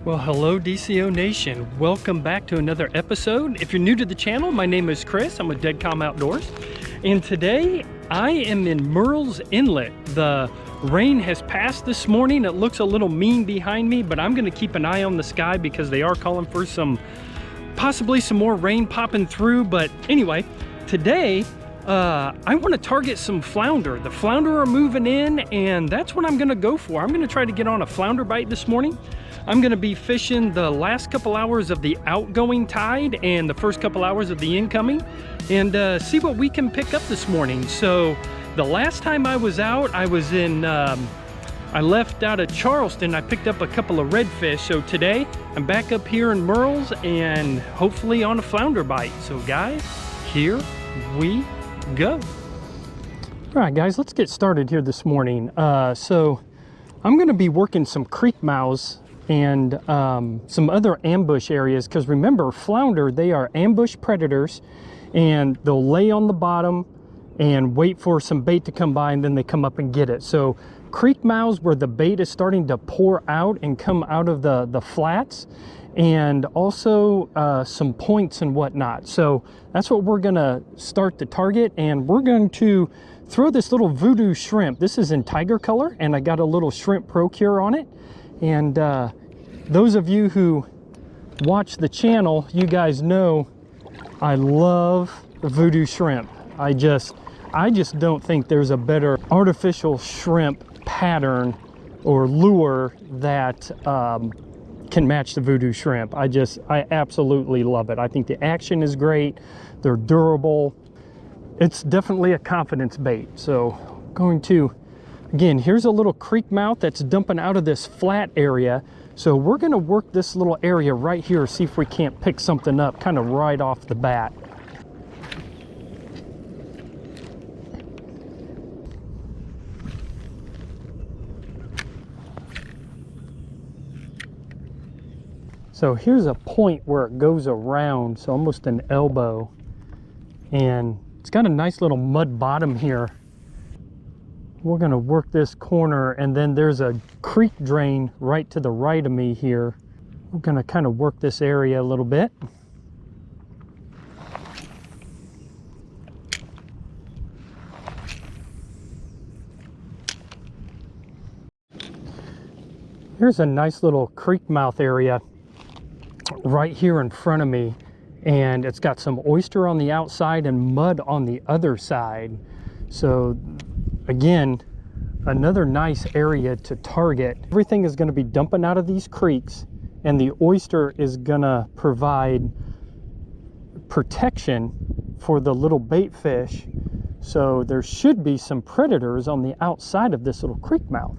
Well, hello DCO Nation. Welcome back to another episode. If you're new to the channel, my name is Chris. I'm with DECAL Outdoors. And today I am in Murrells Inlet. The rain has passed this morning. It looks a little mean behind me, but I'm gonna keep an eye on the sky because they are calling for possibly some more rain popping through. But anyway, today I want to target some flounder. The flounder are moving in, and that's what I'm gonna go for. I'm gonna try to get on a flounder bite this morning. I'm gonna be fishing the last couple hours of the outgoing tide and the first couple hours of the incoming, and see what we can pick up this morning. So the last time I was out, I was in, I left out of Charleston. I picked up a couple of redfish. So today I'm back up here in Murrells and hopefully on a flounder bite. So guys, here we go. All right guys, let's get started here this morning. So I'm gonna be working some creek mouths and some other ambush areas, because remember, flounder, they are ambush predators, and they'll lay on the bottom and wait for some bait to come by, and then they come up and get it. So creek mouths where the bait is starting to pour out and come out of the flats, and also some points and whatnot. So that's what we're gonna start to target, and we're going to throw this little Vudu shrimp. This is in tiger color, and I got a little shrimp procure on it. And those of you who watch the channel, you guys know I love the Vudu shrimp. I just don't think there's a better artificial shrimp pattern or lure that can match the Vudu shrimp. I absolutely love it. I think the action is great. They're durable. It's definitely a confidence bait. So going to, again, here's a little creek mouth that's dumping out of this flat area. So we're gonna work this little area right here, see if we can't pick something up kind of right off the bat. So here's a point where it goes around, so almost an elbow. And it's got a nice little mud bottom here. We're gonna work this corner, and then there's a creek drain right to the right of me here. We're gonna kind of work this area a little bit. Here's a nice little creek mouth area right here in front of me, and it's got some oyster on the outside and mud on the other side. So again, another nice area to target. Everything is going to be dumping out of these creeks, and the oyster is going to provide protection for the little bait fish. So there should be some predators on the outside of this little creek mouth.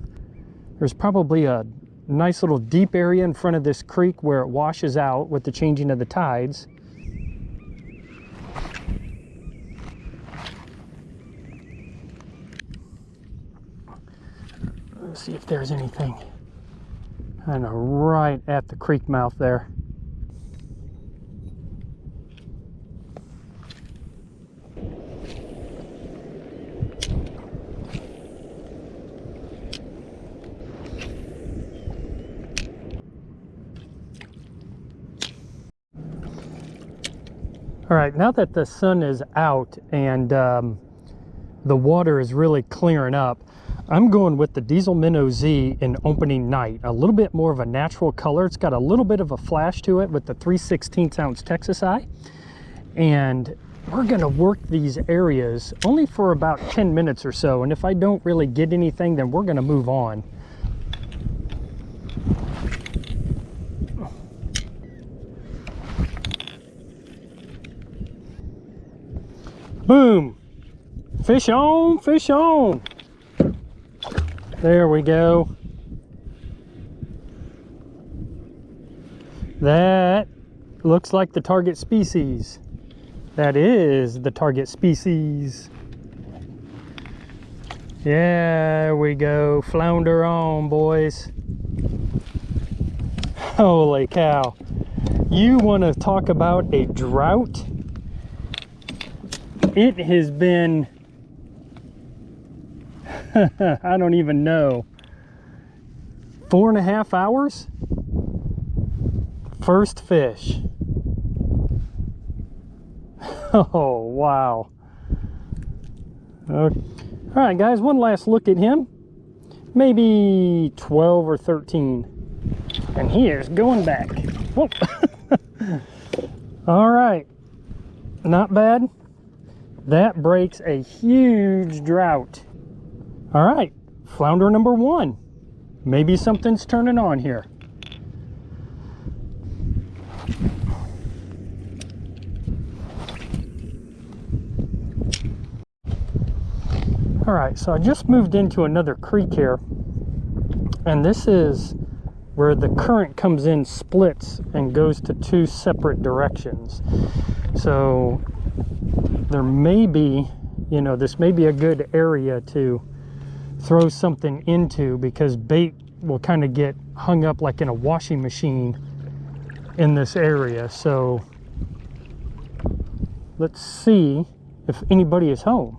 There's probably a nice little deep area in front of this creek where it washes out with the changing of the tides. Let's see if there's anything kind of right at the creek mouth there. All right, now that the sun is out and the water is really clearing up, I'm going with the Diesel MinnowZ in opening night. A little bit more of a natural color. It's got a little bit of a flash to it with the 3/16 ounce Texas eye. And we're gonna work these areas only for about 10 minutes or so. And if I don't really get anything, then we're gonna move on. Boom! Fish on, fish on! There we go. That looks like the target species. That is the target species. Yeah, there we go. Flounder on, boys. Holy cow. You want to talk about a drought? It has been I don't even know, 4.5 hours First fish. Oh, wow. Okay. All right, guys, one last look at him. Maybe 12 or 13. And he is going back. Whoa. All right. Not bad. That breaks a huge drought. All right, flounder number 1. Maybe something's turning on here. All right, so I just moved into another creek here, and this is where the current comes in, splits, and goes to 2 separate directions. So there may be, you know, this may be a good area to throw something into, because bait will kind of get hung up like in a washing machine in this area. So let's see if anybody is home.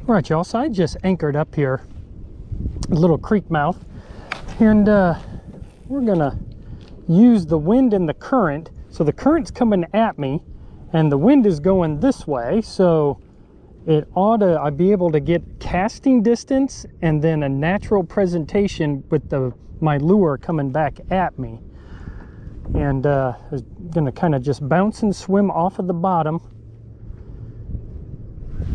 All right, y'all, so I just anchored up here, a little creek mouth, and we're gonna use the wind and the current. So the current's coming at me and the wind is going this way, so it ought to, I'd be able to get casting distance and then a natural presentation with my lure coming back at me. And I'm gonna kind of just bounce and swim off of the bottom.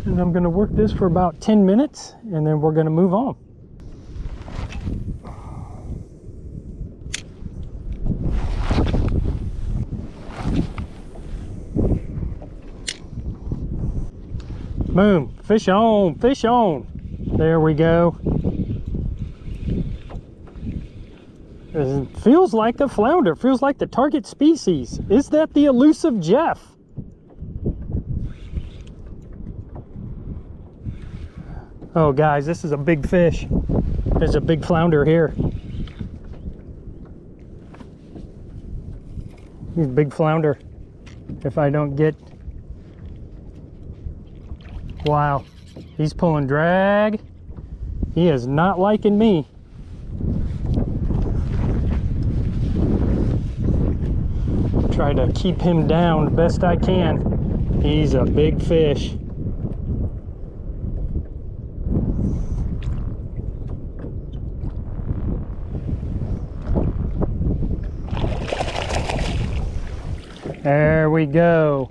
And I'm going to work this for about 10 minutes, and then we're going to move on. Boom, fish on, fish on. There we go. It feels like a flounder, feels like the target species. Is that the elusive Jeff? Oh guys, this is a big fish. There's a big flounder here. He's a big flounder. If I don't get... Wow, he's pulling drag. He is not liking me. Try to keep him down the best I can. He's a big fish. There we go.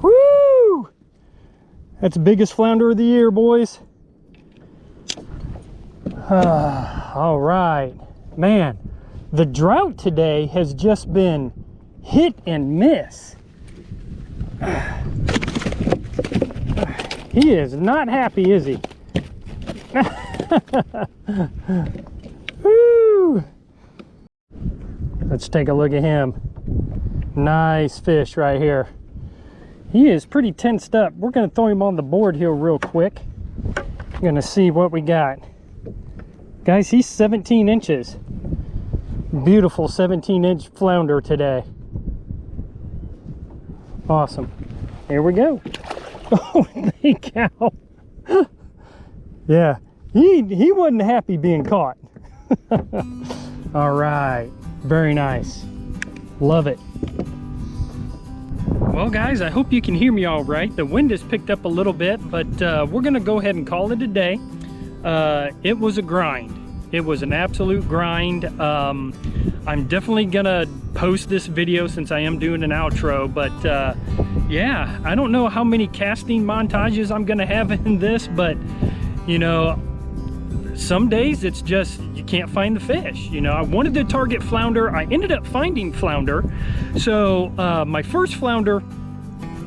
Woo! That's the biggest flounder of the year, boys. All right. Man, the drought today has just been hit and miss. He is not happy, is he? Woo! Let's take a look at him. Nice fish right here. He is pretty tensed up. We're going to throw him on the board here real quick. I'm going to see what we got. Guys, he's 17 inches. Beautiful 17-inch flounder today. Awesome. Here we go. Holy cow. Yeah, he wasn't happy being caught. All right, very nice. Love it. Well guys, I hope you can hear me all right. The wind has picked up a little bit, but we're gonna go ahead and call it a day. It was a grind. It was an absolute grind. I'm definitely gonna post this video since I am doing an outro, but yeah, I don't know how many casting montages I'm gonna have in this, but you know, some days it's just, you can't find the fish. You know, I wanted to target flounder. I ended up finding flounder. So my first flounder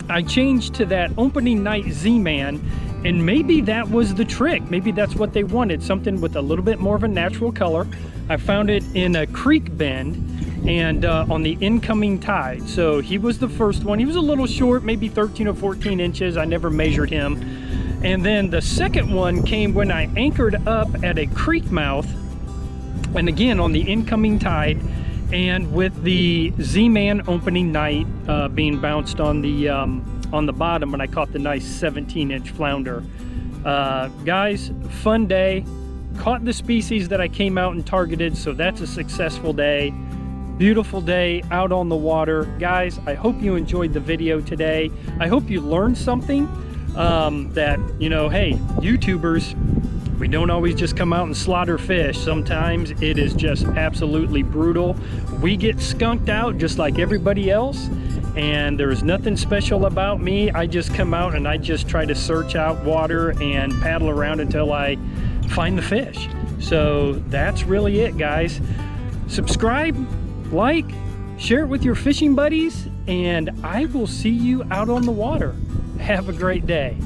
I changed to that opening night Z-Man, and maybe that was the trick. Maybe that's what they wanted, something with a little bit more of a natural color. I found it in a creek bend and on the incoming tide. So he was the first one. He was a little short, maybe 13 or 14 inches. I never measured him. And then the second one came when I anchored up at a creek mouth, and again on the incoming tide, and with the Z-Man opening night being bounced on the bottom, and I caught the nice 17-inch flounder. Guys, fun day. Caught the species that I came out and targeted, so that's a successful day. Beautiful day out on the water. Guys, I hope you enjoyed the video today. I hope you learned something that, you know, hey, YouTubers, we don't always just come out and slaughter fish. Sometimes it is just absolutely brutal. We get skunked out just like everybody else, and there's nothing special about me. I just come out and I just try to search out water and paddle around until I find the fish. So that's really it, guys. Subscribe, like, share it with your fishing buddies, and I will see you out on the water. Have a great day.